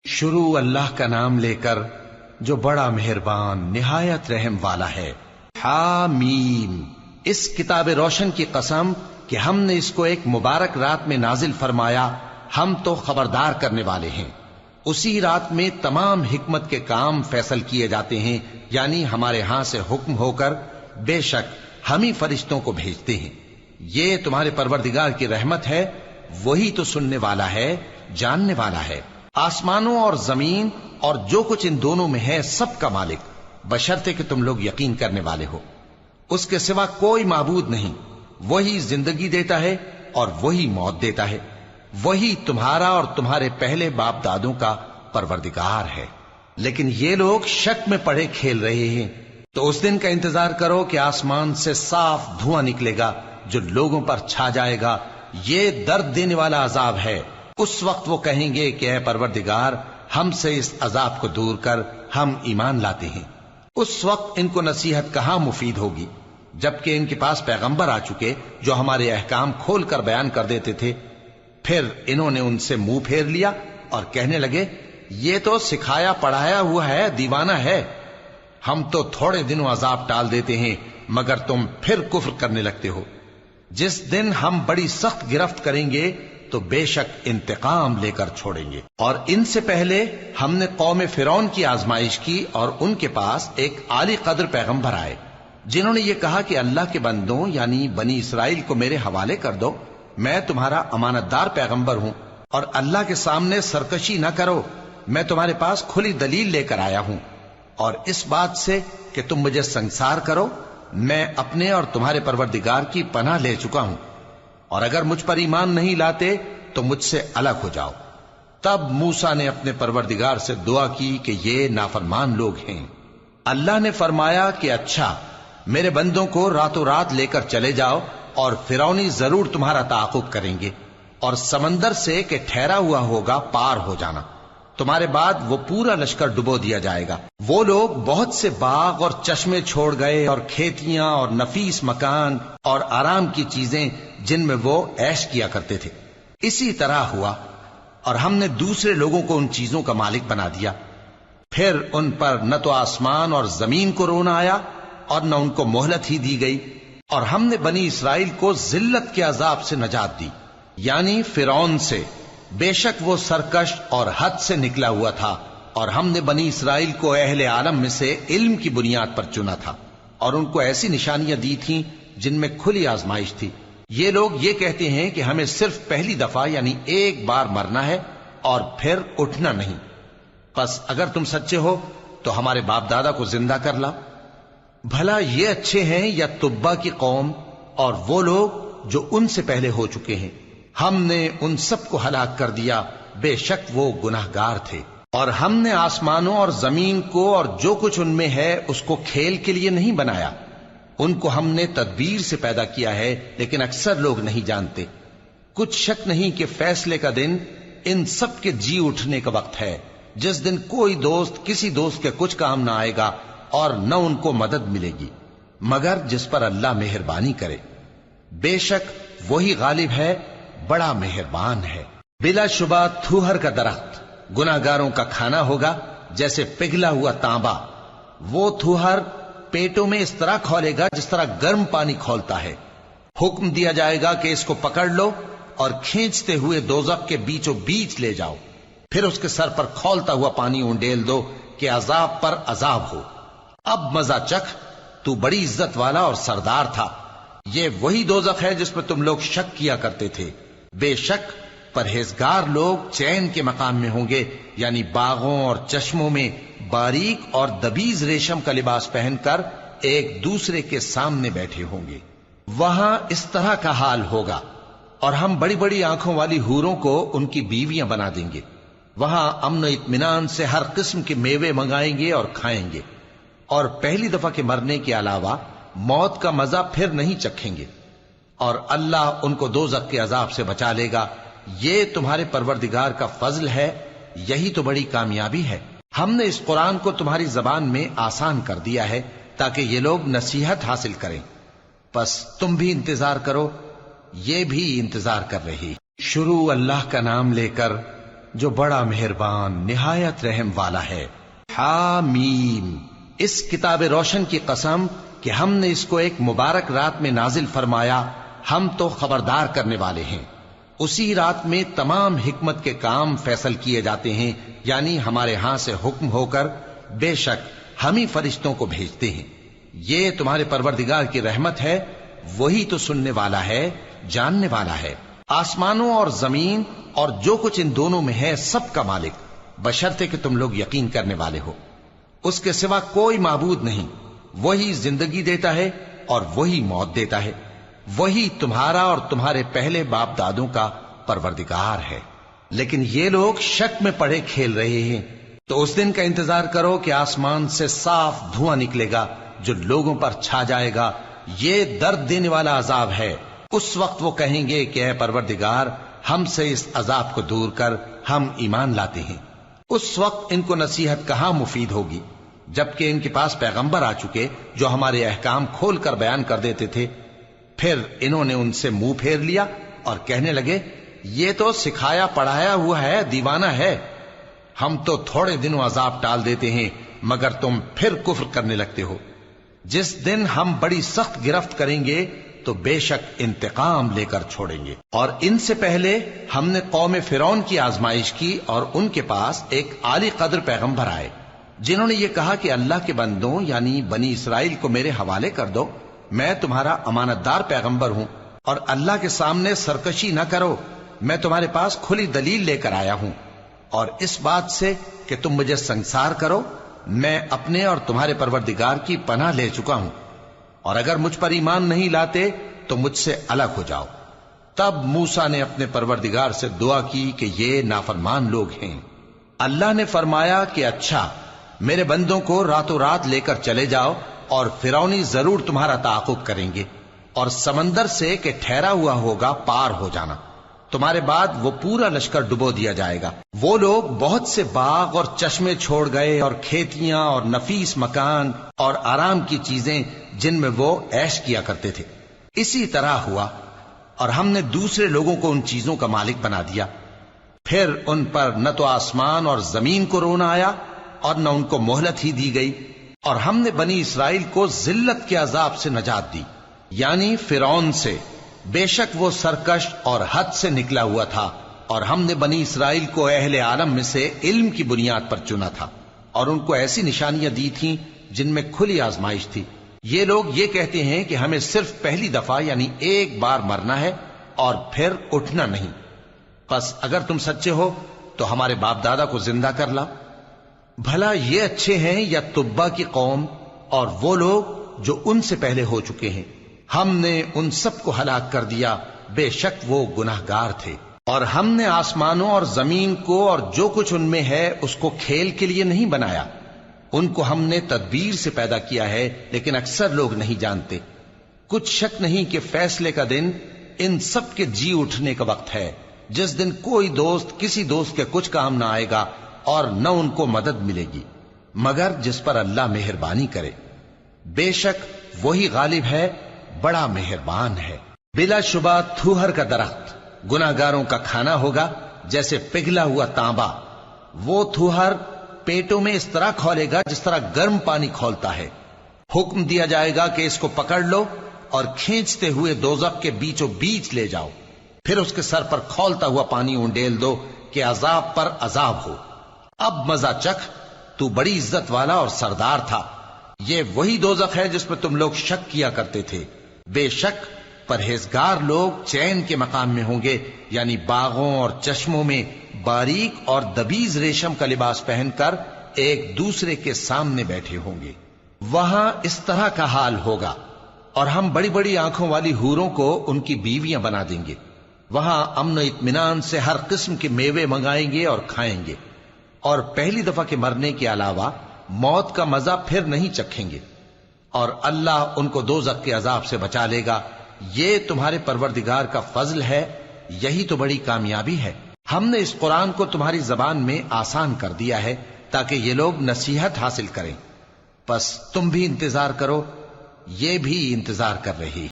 شروع اللہ کا نام لے کر جو بڑا مہربان نہایت رحم والا ہے۔ حامیم، اس کتاب روشن کی قسم کہ ہم نے اس کو ایک مبارک رات میں نازل فرمایا، ہم تو خبردار کرنے والے ہیں۔ اسی رات میں تمام حکمت کے کام فیصل کیے جاتے ہیں، یعنی ہمارے ہاں سے حکم ہو کر بے شک ہم ہی فرشتوں کو بھیجتے ہیں۔ یہ تمہارے پروردگار کی رحمت ہے، وہی تو سننے والا ہے، جاننے والا ہے۔ آسمانوں اور زمین اور جو کچھ ان دونوں میں ہے سب کا مالک، بشرطے کہ تم لوگ یقین کرنے والے ہو۔ اس کے سوا کوئی معبود نہیں، وہی زندگی دیتا ہے اور وہی موت دیتا ہے، وہی تمہارا اور تمہارے پہلے باپ دادوں کا پروردگار ہے۔ لیکن یہ لوگ شک میں پڑے کھیل رہے ہیں، تو اس دن کا انتظار کرو کہ آسمان سے صاف دھواں نکلے گا جو لوگوں پر چھا جائے گا، یہ درد دینے والا عذاب ہے۔ اس وقت وہ کہیں گے کہ اے پروردگار، ہم سے اس عذاب کو دور کر، ہم ایمان لاتے ہیں۔ اس وقت ان کو نصیحت کہاں مفید ہوگی، جبکہ ان کے پاس پیغمبر آ چکے جو ہمارے احکام کھول کر بیان کر دیتے تھے۔ پھر انہوں نے ان سے منہ پھیر لیا اور کہنے لگے، یہ تو سکھایا پڑھایا ہوا ہے، دیوانہ ہے۔ ہم تو تھوڑے دنوں عذاب ٹال دیتے ہیں، مگر تم پھر کفر کرنے لگتے ہو۔ جس دن ہم بڑی سخت گرفت کریں گے تو بے شک انتقام لے کر چھوڑیں گے۔ اور ان سے پہلے ہم نے قوم فرعون کی آزمائش کی، اور ان کے پاس ایک عالی قدر پیغمبر آئے جنہوں نے یہ کہا کہ اللہ کے بندوں یعنی بنی اسرائیل کو میرے حوالے کر دو، میں تمہارا امانت دار پیغمبر ہوں، اور اللہ کے سامنے سرکشی نہ کرو، میں تمہارے پاس کھلی دلیل لے کر آیا ہوں، اور اس بات سے کہ تم مجھے سنگسار کرو، میں اپنے اور تمہارے پروردگار کی پناہ لے چکا ہوں، اور اگر مجھ پر ایمان نہیں لاتے تو مجھ سے الگ ہو جاؤ۔ تب موسیٰ نے اپنے پروردگار سے دعا کی کہ یہ نافرمان لوگ ہیں۔ اللہ نے فرمایا کہ اچھا، میرے بندوں کو راتوں رات لے کر چلے جاؤ، اور فرعونی ضرور تمہارا تعاقب کریں گے، اور سمندر سے کہ ٹھہرا ہوا ہوگا پار ہو جانا، تمہارے بعد وہ پورا لشکر ڈبو دیا جائے گا۔ وہ لوگ بہت سے باغ اور چشمے چھوڑ گئے، اور کھیتیاں اور نفیس مکان اور آرام کی چیزیں جن میں وہ عیش کیا کرتے تھے۔ اسی طرح ہوا، اور ہم نے دوسرے لوگوں کو ان چیزوں کا مالک بنا دیا۔ پھر ان پر نہ تو آسمان اور زمین کو رونا آیا، اور نہ ان کو مہلت ہی دی گئی، اور ہم نے بنی اسرائیل کو ذلت کے عذاب سے نجات دی، یعنی فرعون سے۔ بے شک وہ سرکش اور حد سے نکلا ہوا تھا، اور ہم نے بنی اسرائیل کو اہل عالم میں سے علم کی بنیاد پر چنا تھا، اور ان کو ایسی نشانیاں دی تھیں جن میں کھلی آزمائش تھی۔ یہ لوگ یہ کہتے ہیں کہ ہمیں صرف پہلی دفعہ یعنی ایک بار مرنا ہے اور پھر اٹھنا نہیں، پس اگر تم سچے ہو تو ہمارے باپ دادا کو زندہ کر لاؤ۔ بھلا یہ اچھے ہیں یا تبا کی قوم اور وہ لوگ جو ان سے پہلے ہو چکے ہیں؟ ہم نے ان سب کو ہلاک کر دیا، بے شک وہ گناہگار تھے۔ اور ہم نے آسمانوں اور زمین کو اور جو کچھ ان میں ہے اس کو کھیل کے لیے نہیں بنایا، ان کو ہم نے تدبیر سے پیدا کیا ہے، لیکن اکثر لوگ نہیں جانتے۔ کچھ شک نہیں کہ فیصلے کا دن ان سب کے جی اٹھنے کا وقت ہے، جس دن کوئی دوست کسی دوست کے کچھ کام نہ آئے گا، اور نہ ان کو مدد ملے گی مگر جس پر اللہ مہربانی کرے۔ بے شک وہی غالب ہے، بڑا مہربان ہے۔ بلا شبہ تھوہر کا درخت گناہگاروں کا کھانا ہوگا، جیسے پگھلا ہوا تانبا۔ وہ تھوہر پیٹوں میں اس طرح کھولے گا جس طرح گرم پانی کھولتا ہے۔ حکم دیا جائے گا کہ اس کو پکڑ لو اور کھینچتے ہوئے دوزخ کے بیچوں بیچ لے جاؤ، پھر اس کے سر پر کھولتا ہوا پانی انڈیل دو کہ عذاب پر عذاب ہو۔ اب مزہ چکھ، تو بڑی عزت والا اور سردار تھا۔ یہ وہی دوزخ ہے جس پر تم لوگ شک کیا کرتے تھے۔ بے شک پرہیزگار لوگ چین کے مقام میں ہوں گے، یعنی باغوں اور چشموں میں باریک اور دبیز ریشم کا لباس پہن کر ایک دوسرے کے سامنے بیٹھے ہوں گے۔ وہاں اس طرح کا حال ہوگا، اور ہم بڑی بڑی آنکھوں والی حوروں کو ان کی بیویاں بنا دیں گے۔ وہاں امن و اطمینان سے ہر قسم کے میوے منگائیں گے اور کھائیں گے، اور پہلی دفعہ کے مرنے کے علاوہ موت کا مزہ پھر نہیں چکھیں گے، اور اللہ ان کو دوزخ کے عذاب سے بچا لے گا۔ یہ تمہارے پروردگار کا فضل ہے، یہی تو بڑی کامیابی ہے۔ ہم نے اس قرآن کو تمہاری زبان میں آسان کر دیا ہے تاکہ یہ لوگ نصیحت حاصل کریں، پس تم بھی انتظار کرو، یہ بھی انتظار کر رہی۔ شروع اللہ کا نام لے کر جو بڑا مہربان نہایت رحم والا ہے۔ حامیم، اس کتاب روشن کی قسم کہ ہم نے اس کو ایک مبارک رات میں نازل فرمایا، ہم تو خبردار کرنے والے ہیں۔ اسی رات میں تمام حکمت کے کام فیصل کیے جاتے ہیں، یعنی ہمارے ہاں سے حکم ہو کر بے شک ہم ہی فرشتوں کو بھیجتے ہیں۔ یہ تمہارے پروردگار کی رحمت ہے، وہی تو سننے والا ہے، جاننے والا ہے۔ آسمانوں اور زمین اور جو کچھ ان دونوں میں ہے سب کا مالک، بشرطے کہ تم لوگ یقین کرنے والے ہو۔ اس کے سوا کوئی معبود نہیں، وہی زندگی دیتا ہے اور وہی موت دیتا ہے، وہی تمہارا اور تمہارے پہلے باپ دادوں کا پروردگار ہے۔ لیکن یہ لوگ شک میں پڑے کھیل رہے ہیں، تو اس دن کا انتظار کرو کہ آسمان سے صاف دھواں نکلے گا جو لوگوں پر چھا جائے گا، یہ درد دینے والا عذاب ہے۔ اس وقت وہ کہیں گے کہ اے پروردگار، ہم سے اس عذاب کو دور کر، ہم ایمان لاتے ہیں۔ اس وقت ان کو نصیحت کہاں مفید ہوگی، جبکہ ان کے پاس پیغمبر آ چکے جو ہمارے احکام کھول کر بیان کر دیتے تھے۔ پھر انہوں نے ان سے منہ پھیر لیا اور کہنے لگے، یہ تو سکھایا پڑھایا ہوا ہے، دیوانہ ہے، ہم تو تھوڑے دنوں عذاب ٹال دیتے ہیں مگر تم پھر کفر کرنے لگتے ہو۔ جس دن ہم بڑی سخت گرفت کریں گے تو بے شک انتقام لے کر چھوڑیں گے۔ اور ان سے پہلے ہم نے قوم فرعون کی آزمائش کی، اور ان کے پاس ایک عالی قدر پیغمبر آئے جنہوں نے یہ کہا کہ اللہ کے بندوں یعنی بنی اسرائیل کو میرے حوالے کر دو، میں تمہارا امانت دار پیغمبر ہوں، اور اللہ کے سامنے سرکشی نہ کرو، میں تمہارے پاس کھلی دلیل لے کر آیا ہوں، اور اس بات سے کہ تم مجھے سنگسار کرو، میں اپنے اور تمہارے پروردگار کی پناہ لے چکا ہوں، اور اگر مجھ پر ایمان نہیں لاتے تو مجھ سے الگ ہو جاؤ۔ تب موسیٰ نے اپنے پروردگار سے دعا کی کہ یہ نافرمان لوگ ہیں۔ اللہ نے فرمایا کہ اچھا، میرے بندوں کو راتوں رات لے کر چلے جاؤ، اور فرعونی ضرور تمہارا تعاقب کریں گے، اور سمندر سے کہ ٹھہرا ہوا ہوگا پار ہو جانا، تمہارے بعد وہ پورا لشکر ڈبو دیا جائے گا۔ وہ لوگ بہت سے باغ اور چشمے چھوڑ گئے، اور کھیتیاں اور نفیس مکان اور آرام کی چیزیں جن میں وہ عیش کیا کرتے تھے۔ اسی طرح ہوا، اور ہم نے دوسرے لوگوں کو ان چیزوں کا مالک بنا دیا۔ پھر ان پر نہ تو آسمان اور زمین کو رونا آیا، اور نہ ان کو مہلت ہی دی گئی، اور ہم نے بنی اسرائیل کو ذلت کے عذاب سے نجات دی، یعنی فرعون سے، بے شک وہ سرکش اور حد سے نکلا ہوا تھا، اور ہم نے بنی اسرائیل کو اہل عالم میں سے علم کی بنیاد پر چنا تھا، اور ان کو ایسی نشانیاں دی تھیں جن میں کھلی آزمائش تھی۔ یہ لوگ یہ کہتے ہیں کہ ہمیں صرف پہلی دفعہ یعنی ایک بار مرنا ہے اور پھر اٹھنا نہیں، پس اگر تم سچے ہو تو ہمارے باپ دادا کو زندہ کر لا۔ بھلا یہ اچھے ہیں یا تبا کی قوم اور وہ لوگ جو ان سے پہلے ہو چکے ہیں؟ ہم نے ان سب کو ہلاک کر دیا، بے شک وہ گناہگار تھے۔ اور ہم نے آسمانوں اور زمین کو اور جو کچھ ان میں ہے اس کو کھیل کے لیے نہیں بنایا، ان کو ہم نے تدبیر سے پیدا کیا ہے، لیکن اکثر لوگ نہیں جانتے۔ کچھ شک نہیں کہ فیصلے کا دن ان سب کے جی اٹھنے کا وقت ہے، جس دن کوئی دوست کسی دوست کے کچھ کام نہ آئے گا، اور نہ ان کو مدد ملے گی مگر جس پر اللہ مہربانی کرے۔ بے شک وہی غالب ہے، بڑا مہربان ہے۔ بلا شبہ تھوہر کا درخت گناہگاروں کا کھانا ہوگا، جیسے پگھلا ہوا تانبا۔ وہ تھوہر پیٹوں میں اس طرح کھولے گا جس طرح گرم پانی کھولتا ہے۔ حکم دیا جائے گا کہ اس کو پکڑ لو اور کھینچتے ہوئے دوزخ کے بیچوں بیچ لے جاؤ، پھر اس کے سر پر کھولتا ہوا پانی انڈیل دو کہ عذاب پر عذاب ہو۔ اب مزہ چکھ، تو بڑی عزت والا اور سردار تھا۔ یہ وہی دوزخ ہے جس میں تم لوگ شک کیا کرتے تھے۔ بے شک پرہیزگار لوگ چین کے مقام میں ہوں گے، یعنی باغوں اور چشموں میں باریک اور دبیز ریشم کا لباس پہن کر ایک دوسرے کے سامنے بیٹھے ہوں گے۔ وہاں اس طرح کا حال ہوگا، اور ہم بڑی بڑی آنکھوں والی حوروں کو ان کی بیویاں بنا دیں گے۔ وہاں امن و اطمینان سے ہر قسم کے میوے منگائیں گے اور کھائیں گے، اور پہلی دفعہ کے مرنے کے علاوہ موت کا مزہ پھر نہیں چکھیں گے، اور اللہ ان کو دوزخ کے عذاب سے بچا لے گا۔ یہ تمہارے پروردگار کا فضل ہے، یہی تو بڑی کامیابی ہے۔ ہم نے اس قرآن کو تمہاری زبان میں آسان کر دیا ہے تاکہ یہ لوگ نصیحت حاصل کریں، پس تم بھی انتظار کرو، یہ بھی انتظار کر رہی۔